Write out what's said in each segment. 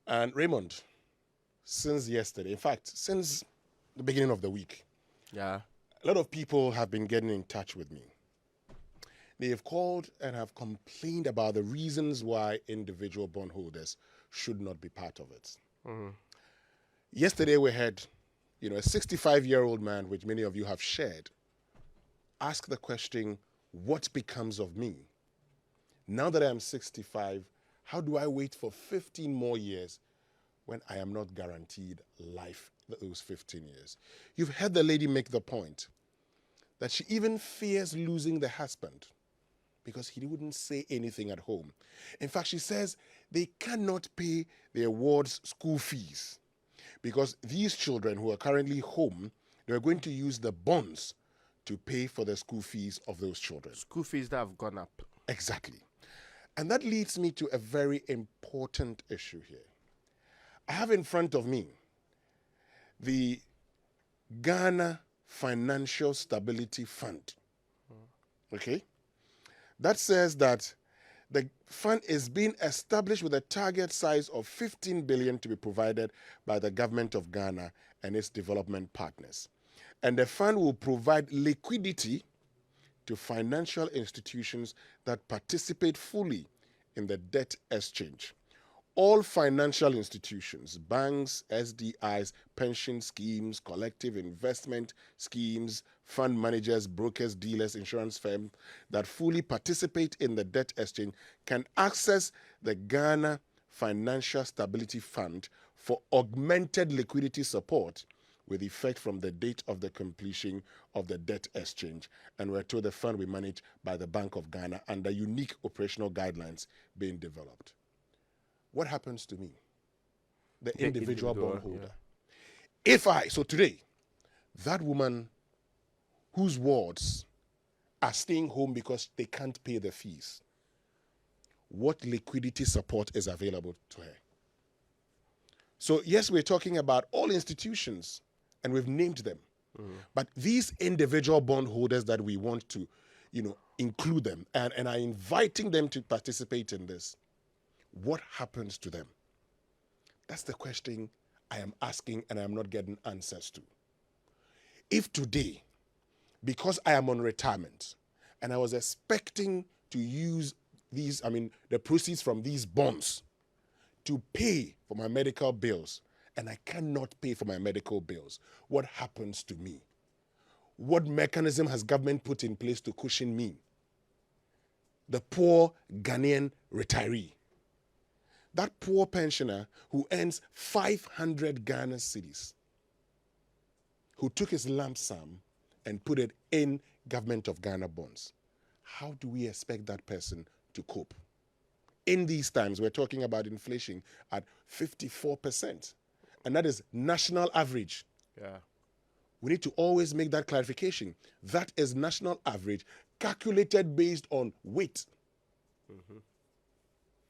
And Raymond, since yesterday, in fact, since the beginning of the week, Yeah. a lot of people have been getting in touch with me. They have called and have complained about the reasons why individual bondholders should not be part of it. Yesterday we had, a 65-year-old man, which many of you have shared, ask the question, what becomes of me? Now that I am 65, how do I wait for 15 more years when I am not guaranteed life those 15 years? You've heard the lady make the point that she even fears losing the husband because he wouldn't say anything at home. In fact, she says they cannot pay their ward's school fees because these children who are currently home, they're going to use the bonds to pay for the school fees of those children. School fees that have gone up. Exactly. And that leads me to a very important issue here. I have in front of me the Ghana Financial Stability Fund. Okay? That says that the fund is being established with a target size of 15 billion to be provided by the government of Ghana and its development partners. And the fund will provide liquidity to financial institutions that participate fully in the debt exchange. All financial institutions, banks, SDIs, pension schemes, collective investment schemes, fund managers, brokers, dealers, insurance firms that fully participate in the debt exchange can access the Ghana Financial Stability Fund for augmented liquidity support with effect from the date of the completion of the debt exchange. And we're told the fund will be managed by the Bank of Ghana under unique operational guidelines being developed. What happens to me, the individual bondholder? Yeah. So today, that woman whose wards are staying home because they can't pay the fees, what liquidity support is available to her? So yes, we're talking about all institutions, and we've named them. But these individual bondholders that we want to, include them and are inviting them to participate in this, what happens to them? That's the question I am asking and I am not getting answers to. If today, because I am on retirement and I was expecting to use the proceeds from these bonds to pay for my medical bills, and I cannot pay for my medical bills, what happens to me? What mechanism has government put in place to cushion me, the poor Ghanaian retiree? That poor pensioner who earns 500 Ghana cedis, who took his lump sum and put it in government of Ghana bonds. How do we expect that person to cope? In these times, we're talking about inflation at 54%, and that is national average. Yeah. We need to always make that clarification. That is national average calculated based on weight.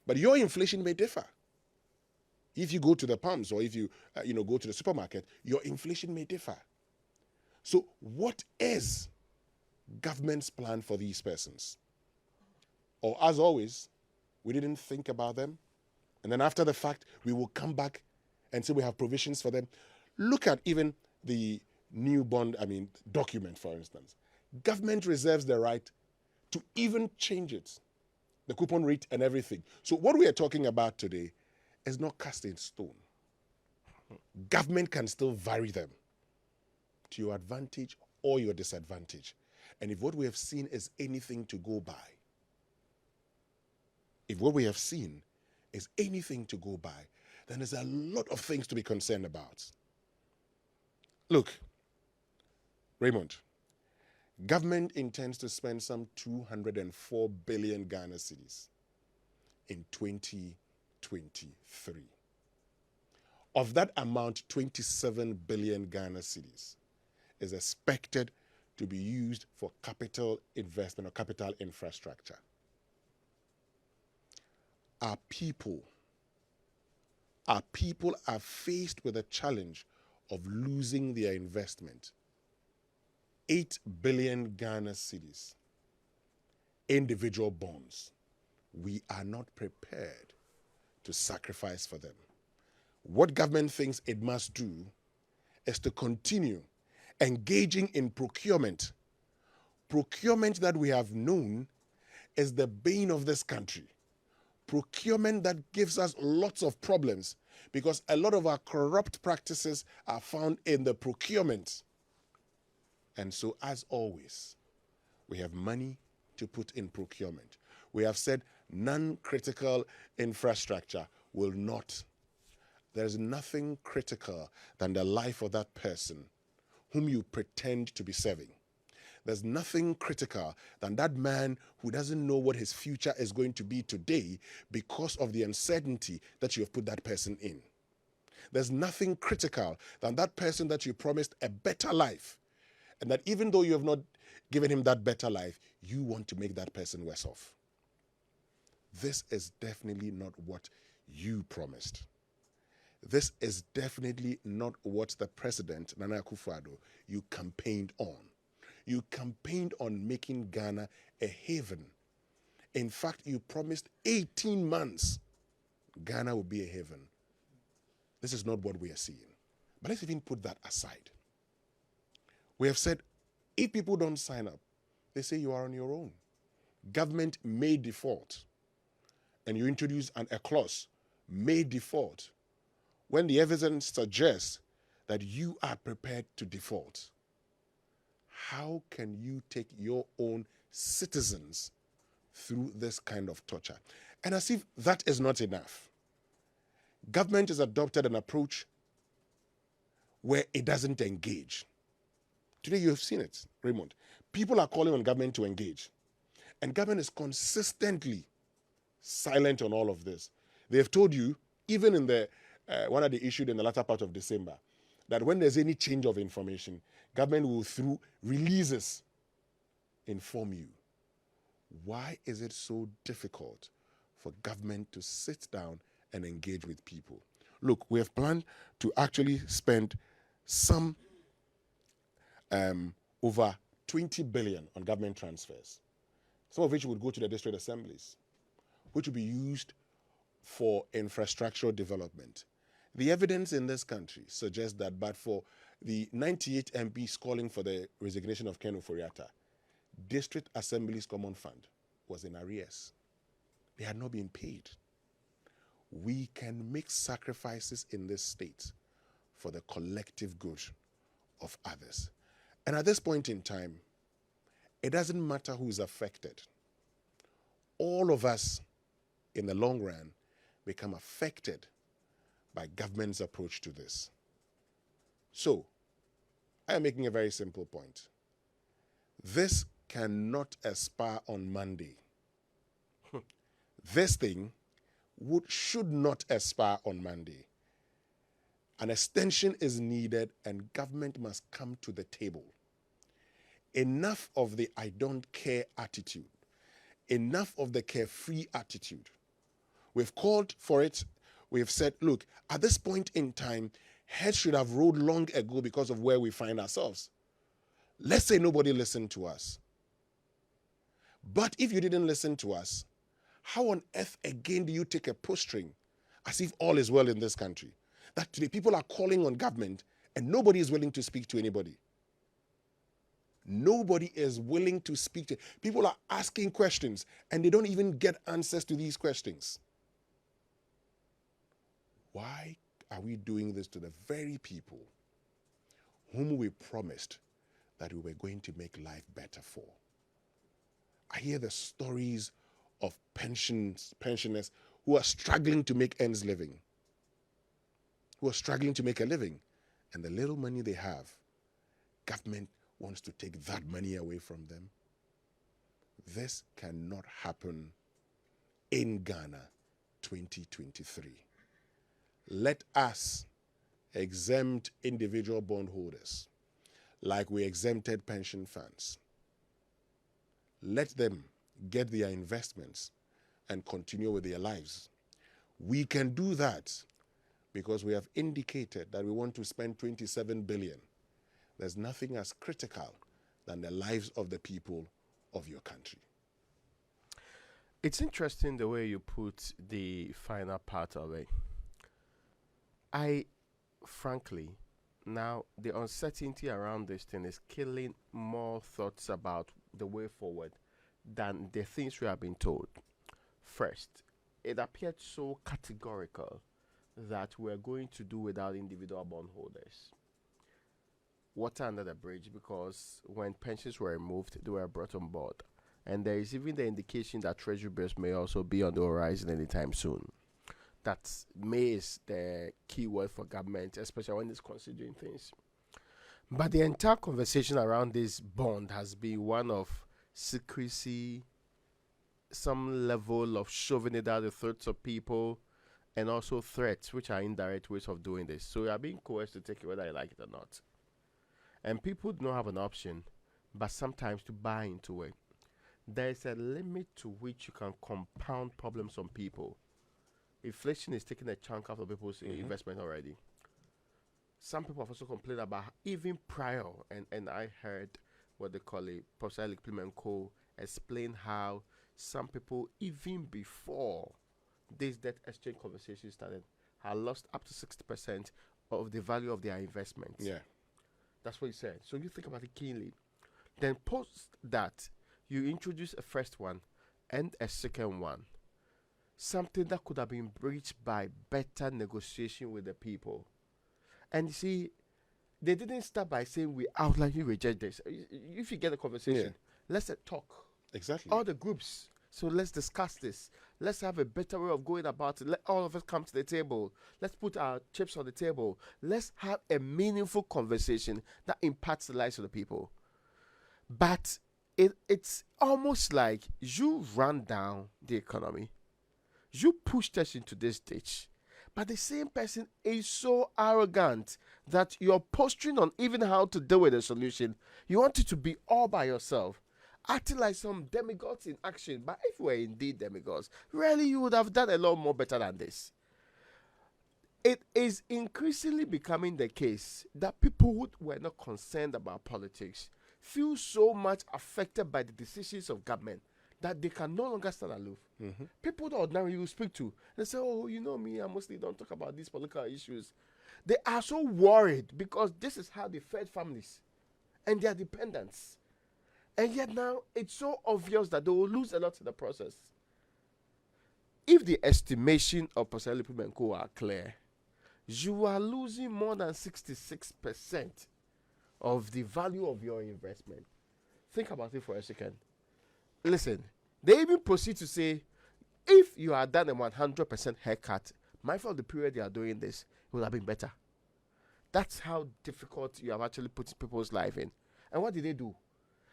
But your inflation may differ. If you go to the pumps or if you go to the supermarket, your inflation may differ. So what is government's plan for these persons? Or as always, we didn't think about them. And then after the fact, we will come back and say we have provisions for them. Look at even the new document, for instance. Government reserves the right to even change it, the coupon rate and everything. So what we are talking about today is not cast in stone. Government can still vary them to your advantage or your disadvantage. And if what we have seen is anything to go by, then there's a lot of things to be concerned about. Look, Raymond, government intends to spend some 204 billion Ghana cedis in 2023. Of that amount, 27 billion Ghana cedis is expected to be used for capital investment or capital infrastructure. Our people are faced with a challenge of losing their investment. 8 billion Ghana cedis, individual bonds. We are not prepared to sacrifice for them. What government thinks it must do is to continue engaging in procurement. Procurement that we have known is the bane of this country. Procurement that gives us lots of problems because a lot of our corrupt practices are found in the procurement. And so, as always, we have money to put in procurement. We have said non-critical infrastructure will not. There's nothing critical than the life of that person whom you pretend to be serving. There's nothing critical than that man who doesn't know what his future is going to be today because of the uncertainty that you have put that person in. There's nothing critical than that person that you promised a better life, and that even though you have not given him that better life, you want to make that person worse off. This is definitely not what you promised. This is definitely not what the president, Nana Akufo-Addo, you campaigned on. You campaigned on making Ghana a haven. In fact, you promised 18 months Ghana will be a haven. This is not what we are seeing. But let's even put that aside. We have said, if people don't sign up, they say you are on your own. Government may default. And you introduce a clause, may default, when the evidence suggests that you are prepared to default. How can you take your own citizens through this kind of torture? And as if that is not enough, government has adopted an approach where it doesn't engage. Today you have seen it, Raymond. People are calling on government to engage. And government is consistently silent on all of this. They have told you, even in the one that they issued in the latter part of December, that when there's any change of information, government will, through releases, inform you. Why is it so difficult for government to sit down and engage with people? Look, we have planned to actually spend some over 20 billion on government transfers, some of which would go to the district assemblies, which will be used for infrastructural development. The evidence in this country suggests that, but for the 98 MPs calling for the resignation of Ken Ofori-Atta, District Assembly's Common Fund was in arrears. They had not been paid. We can make sacrifices in this state for the collective good of others. And at this point in time, it doesn't matter who is affected. All of us, in the long run, become affected by government's approach to this. So, I am making a very simple point. This cannot expire on Monday. This thing should not expire on Monday. An extension is needed and government must come to the table. Enough of the I don't care attitude. Enough of the carefree attitude. We've called for it. We've said, look, at this point in time, heads should have rolled long ago because of where we find ourselves. Let's say nobody listened to us. But if you didn't listen to us, how on earth again do you take a posturing as if all is well in this country? That today people are calling on government and nobody is willing to speak to anybody. Nobody is willing to speak to. People are asking questions and they don't even get answers to these questions. Why are we doing this to the very people whom we promised that we were going to make life better for? I hear the stories of pensioners who are struggling to make ends living, who are struggling to make a living, and the little money they have, government wants to take that money away from them. This cannot happen in Ghana 2023. Let us exempt individual bondholders like we exempted pension funds. Let them get their investments and continue with their lives. We can do that because we have indicated that we want to spend 27 billion. There's nothing as critical than the lives of the people of your country. It's interesting the way you put the final part of it. Frankly, now the uncertainty around this thing is killing more thoughts about the way forward than the things we have been told. First, it appeared so categorical that we're going to do without individual bondholders. Water under the bridge, because when pensions were removed, they were brought on board. And there is even the indication that treasury bills may also be on the horizon anytime soon. That may is the key word for government, especially when it's considering things. But the entire conversation around this bond has been one of secrecy, some level of shoving it down the throats of people, and also threats, which are indirect ways of doing this. So you are being coerced to take it whether you like it or not. And people do not have an option, but sometimes to buy into it. There is a limit to which you can compound problems on people. Inflation is taking a chunk out of people's investment already. Some people have also complained about even prior, and I heard what they call it, Professor Plight explain how some people, even before this debt exchange conversation started, had lost up to 60% of the value of their investment. Yeah. That's what he said. So you think about it keenly. Then post that, you introduce a first one and a second one. Something that could have been breached by better negotiation with the people. And you see, they didn't start by saying we outlinely reject this. If you get a conversation, let's talk. Exactly. All the groups. So let's discuss this. Let's have a better way of going about it. Let all of us come to the table. Let's put our chips on the table. Let's have a meaningful conversation that impacts the lives of the people. But it's almost like you run down the economy. You pushed us into this ditch. But the same person is so arrogant that you're posturing on even how to deal with the solution. You want it to be all by yourself. Acting like some demigods in action. But if we were indeed demigods, really you would have done a lot more better than this. It is increasingly becoming the case that people who were not concerned about politics feel so much affected by the decisions of government that they can no longer stand aloof. People that ordinarily you speak to, they say, oh, you know me, I mostly don't talk about these political issues. They are so worried because this is how they fed families and their dependents. And yet now, it's so obvious that they will lose a lot in the process. If the estimation of Professor Plight are clear, you are losing more than 66% of the value of your investment. Think about it for a second. Listen, they even proceed to say, if you had done a 100% haircut, mindful of the period they are doing this, it would have been better. That's how difficult you have actually put people's life in. And what did they do?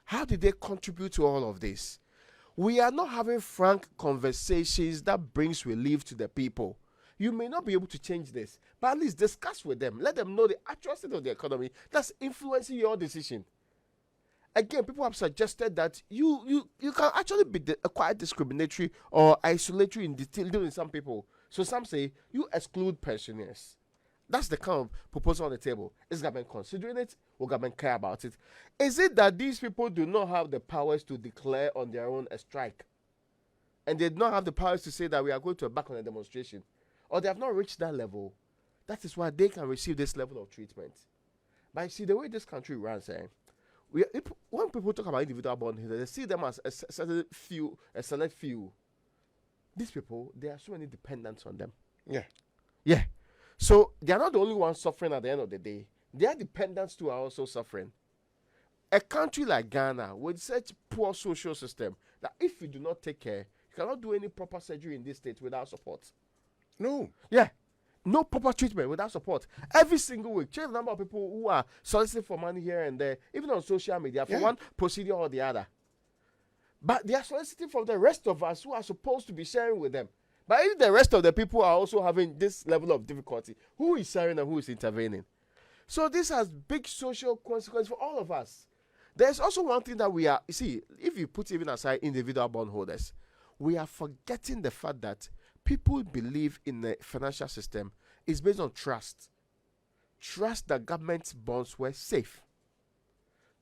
How did they contribute to all of this? We are not having frank conversations that brings relief to the people. You may not be able to change this, but at least discuss with them. Let them know the actual state of the economy that's influencing your decision. Again, people have suggested that you can actually be quite discriminatory or isolatory in dealing with some people. So some say you exclude pensioners. That's the kind of proposal on the table. Is government considering it? Will government care about it? Is it that these people do not have the powers to declare on their own a strike? And they do not have the powers to say that we are going to embark on a demonstration? Or they have not reached that level? That is why they can receive this level of treatment. But you see, the way this country runs, when people talk about individual bondholders, they see them as a select few. These people, there are so many dependents on them. Yeah. So they are not the only ones suffering at the end of the day. Their dependents too are also suffering. A country like Ghana with such poor social system that if you do not take care, you cannot do any proper surgery in this state without support. No. Yeah. No proper treatment without support. Every single week, change the number of people who are soliciting for money here and there, even on social media, for one procedure or the other. But they are soliciting from the rest of us who are supposed to be sharing with them. But if the rest of the people are also having this level of difficulty, who is sharing and who is intervening? So this has big social consequences for all of us. There's also one thing that we are, you see, if you put even aside individual bondholders, we are forgetting the fact that people believe in the financial system is based on trust. Trust that government bonds were safe.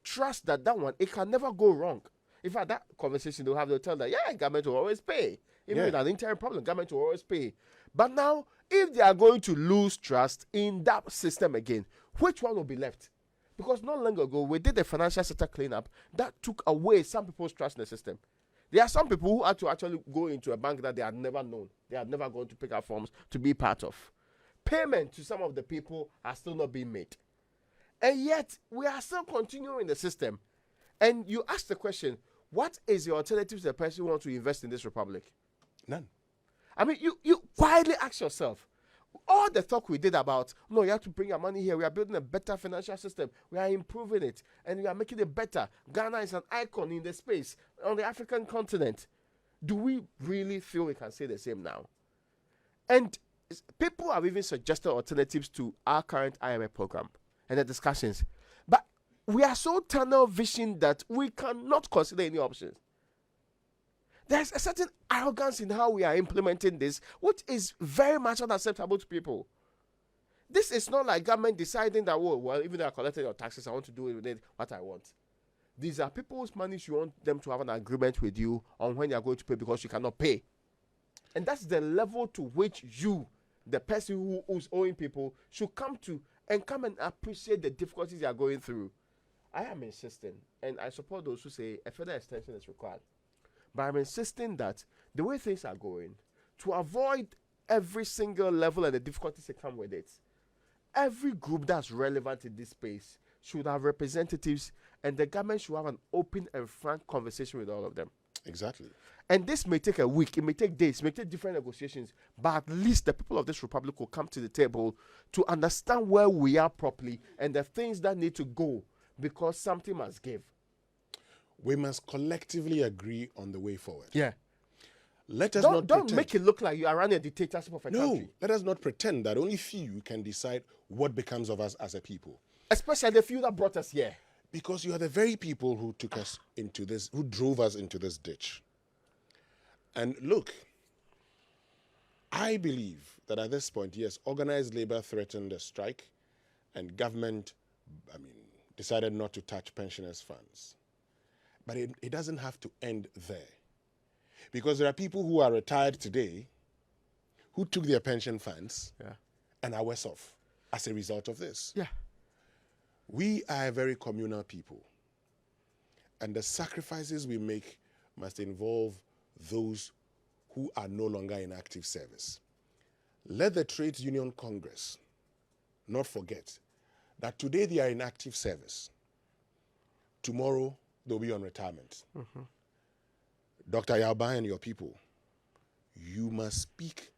Trust that one, it can never go wrong. In fact, that conversation they'll tell that, government will always pay. Even with an interim problem, government will always pay. But now, if they are going to lose trust in that system again, which one will be left? Because not long ago, we did a financial sector cleanup that took away some people's trust in the system. There are some people who had to actually go into a bank that they had never known. They had never gone to pick up forms to be part of. Payment to some of the people are still not being made. And yet, we are still continuing the system. And you ask the question, what is your alternative to the person who wants to invest in this republic? None. I mean, you quietly ask yourself, all the talk we did about, no, you have to bring your money here. We are building a better financial system. We are improving it. And we are making it better. Ghana is an icon in the space on the African continent. Do we really feel we can say the same now? And people have even suggested alternatives to our current IMF program and the discussions. But we are so tunnel vision that we cannot consider any options. There's a certain arrogance in how we are implementing this, which is very much unacceptable to people. This is not like government deciding that, oh, well, even though I collected your taxes, I want to do with it what I want. These are people's money. You want them to have an agreement with you on when you are going to pay because you cannot pay. And that's the level to which you, the person who's owing people, should come and appreciate the difficulties you are going through. I am insisting, and I support those who say a further extension is required. But I'm insisting that the way things are going, to avoid every single level and the difficulties that come with it, every group that's relevant in this space should have representatives, and the government should have an open and frank conversation with all of them. Exactly. And this may take a week, it may take days, it may take different negotiations, but at least the people of this republic will come to the table to understand where we are properly and the things that need to go, because something must give. We must collectively agree on the way forward. Yeah. Let us don't make it look like you are running a dictatorship of a country. No, let us not pretend that only few can decide what becomes of us as a people. Especially the few that brought us here. Because you are the very people who took us into this, who drove us into this ditch. And look, I believe that at this point, yes, organized labor threatened a strike, and government, decided not to touch pensioners' funds. But it doesn't have to end there. Because there are people who are retired today who took their pension funds and are worse off as a result of this. Yeah. We are a very communal people. And the sacrifices we make must involve those who are no longer in active service. Let the Trades Union Congress not forget that today they are in active service. Tomorrow they'll be on retirement. Mm-hmm. Dr. Yalba and your people, you must speak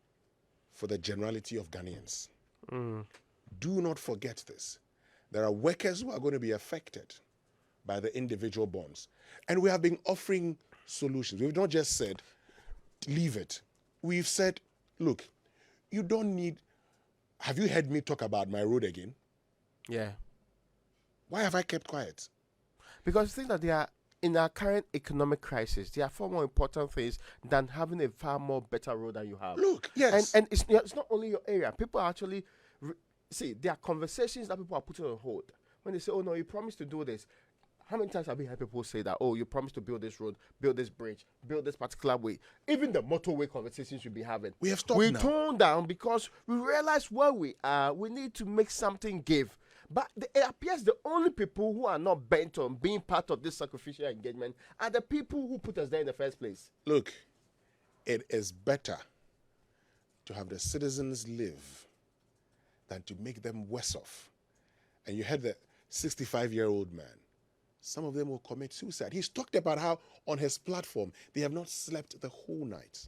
for the generality of Ghanaians. Do not forget this. There are workers who are going to be affected by the individual bonds. And we have been offering solutions. We've not just said, leave it. We've said, look, you don't need... Have you heard me talk about my road again? Yeah. Why have I kept quiet? Because I think that they are, in our current economic crisis, there are far more important things than having a far more better road than you have. Look, yes. And it's not only your area. People are actually... See, there are conversations that people are putting on hold. When they say, oh no, you promised to do this. How many times have we heard people say that, oh, you promised to build this road, build this bridge, build this particular way? Even the motorway conversations should be having. We have stopped We now. toned down because we realize where we are. We need to make something give. But it appears the only people who are not bent on being part of this sacrificial engagement are the people who put us there in the first place. Look, it is better to have the citizens live than to make them worse off. And you had the 65-year-old man. Some of them will commit suicide. He's talked about how on his platform they have not slept the whole night.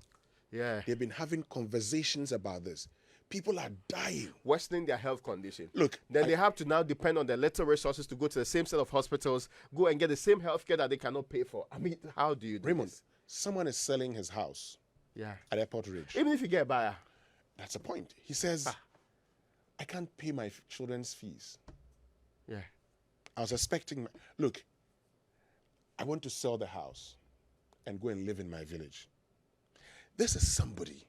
Yeah. They've been having conversations about this. People are dying. Worsening their health condition. Look. Then they have to now depend on their little resources to go to the same set of hospitals, go and get the same health care that they cannot pay for. I mean, how do you do Raymond, this? someone is selling his house at Airport Ridge. Even if you get a buyer. That's the point. He says, I can't pay my children's fees. Yeah. I was expecting... Look, I want to sell the house and go and live in my village. This is somebody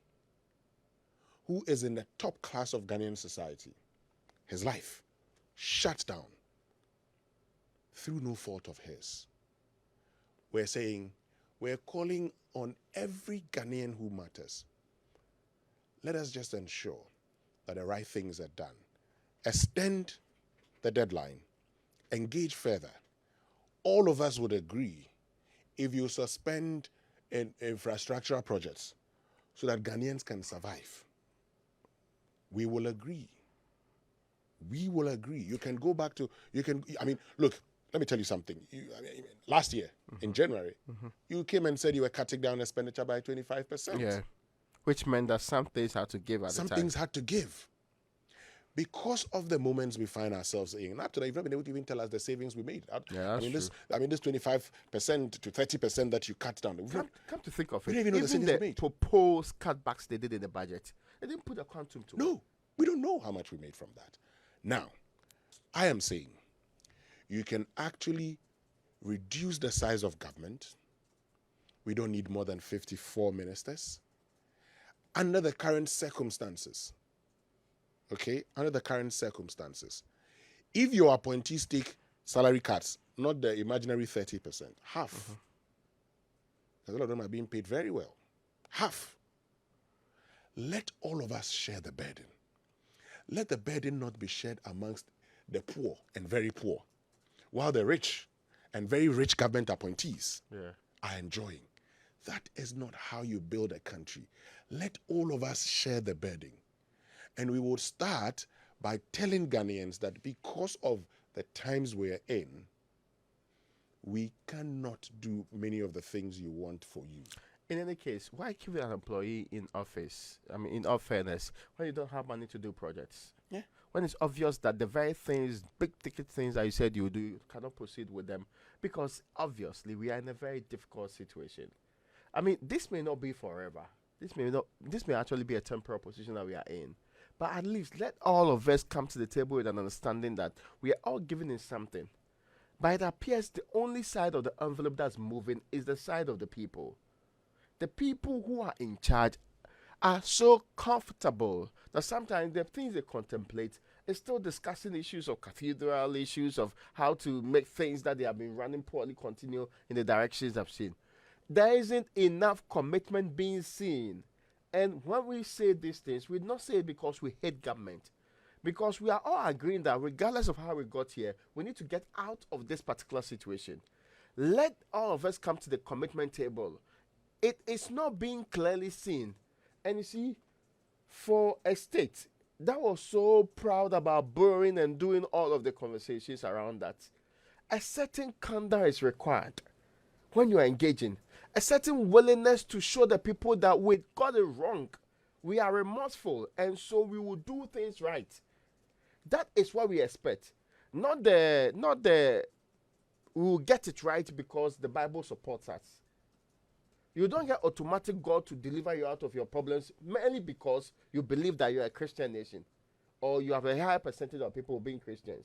who is in the top class of Ghanaian society. His life shut down through no fault of his. We're saying, we're calling on every Ghanaian who matters. Let us just ensure that the right things are done. Extend the deadline. Engage further. All of us would agree if you suspend infrastructural projects so that Ghanaians can survive. We will agree. We will agree. You can go back to, look, let me tell you something. Last year, in January, you came and said you were cutting down expenditure by 25%. Yeah. Which meant that some things had to give at the time. Some things had to give. Because of the moments we find ourselves in. And up to now, you've not been able to even tell us the savings we made. Yeah, this 25% to 30% that you cut down. Come to think of it, even the proposed cutbacks they did in the budget, they didn't put a quantum to it. No, we don't know how much we made from that. Now, I am saying you can actually reduce the size of government. We don't need more than 54 ministers. Under the current circumstances, under the current circumstances, if your appointees take salary cuts, not the imaginary 30%, half, because a lot of them are being paid very well, half, let all of us share the burden. Let the burden not be shared amongst the poor and very poor, while the rich and very rich government appointees are enjoying. That is not how you build a country. Let all of us share the burden. And we will start by telling Ghanaians that because of the times we're in, we cannot do many of the things you want for you. In any case, why keep an employee in office? I mean, in all fairness, when you don't have money to do projects? Yeah. When it's obvious that the very things, big ticket things that you said you do, you cannot proceed with them. Because obviously we are in a very difficult situation. I mean, this may not be forever. This may actually be a temporary position that we are in. But at least let all of us come to the table with an understanding that we are all giving in something. But it appears the only side of the envelope that's moving is the side of the people. The people who are in charge are so comfortable that sometimes the things they contemplate is still discussing issues of cathedral, issues of how to make things that they have been running poorly continue in the directions I've seen. There isn't enough commitment being seen. And when we say these things, we not say it because we hate government. Because we are all agreeing that regardless of how we got here, we need to get out of this particular situation. Let all of us come to the commitment table. It is not being clearly seen. And you see, for a state that was so proud about borrowing and doing all of the conversations around that, a certain candor is required when you are engaging. A certain willingness to show the people that we got it wrong. We are remorseful, and so we will do things right. That is what we expect. Not the we will get it right because the Bible supports us. You don't get automatic God to deliver you out of your problems merely because you believe that you're a Christian nation or you have a higher percentage of people being Christians.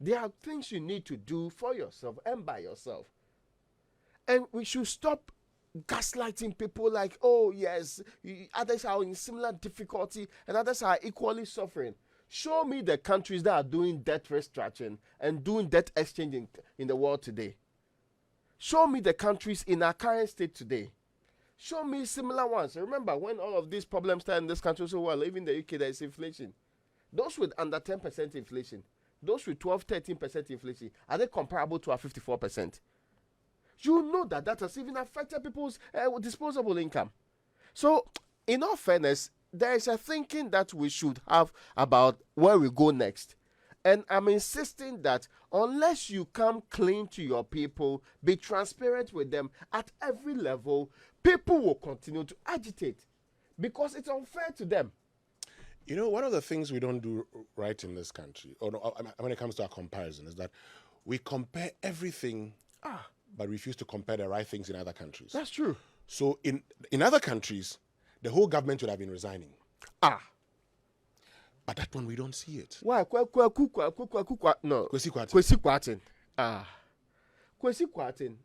There are things you need to do for yourself and by yourself. And we should stop gaslighting people like, oh yes, others are in similar difficulty and others are equally suffering. Show me the countries that are doing debt restructuring and doing debt exchange in the world today. Show me the countries in our current state today. Show me similar ones. Remember when all of these problems started in this country, so well, even the UK, there is inflation. Those with under 10% inflation, those with 12, 13% inflation, are they comparable to our 54%? You know that has even affected people's disposable income. So, in all fairness, there is a thinking that we should have about where we go next. And I'm insisting that unless you come clean to your people, be transparent with them at every level, people will continue to agitate because it's unfair to them. You know, one of the things we don't do right in this country, when it comes to our comparison, is that we compare everything but refuse to compare the right things in other countries. That's true. So in other countries, the whole government would have been resigning. But that one, we don't see it. Why? No. Kwesi Kwarteng. Kwesi Kwarteng.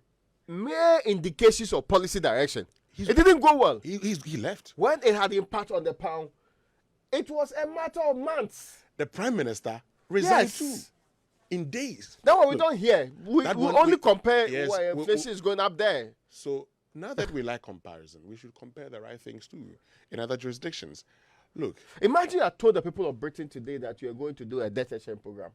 Mere indications of policy direction. It didn't go well. He left. When it had impact on the pound, it was a matter of months. The Prime Minister resigned too. In days. That's what we don't hear. We only compare where inflation is going up there. So now that we like comparison, we should compare the right things too in other jurisdictions. Look, Imagine I told the people of Britain today that you're going to do a debt exchange program.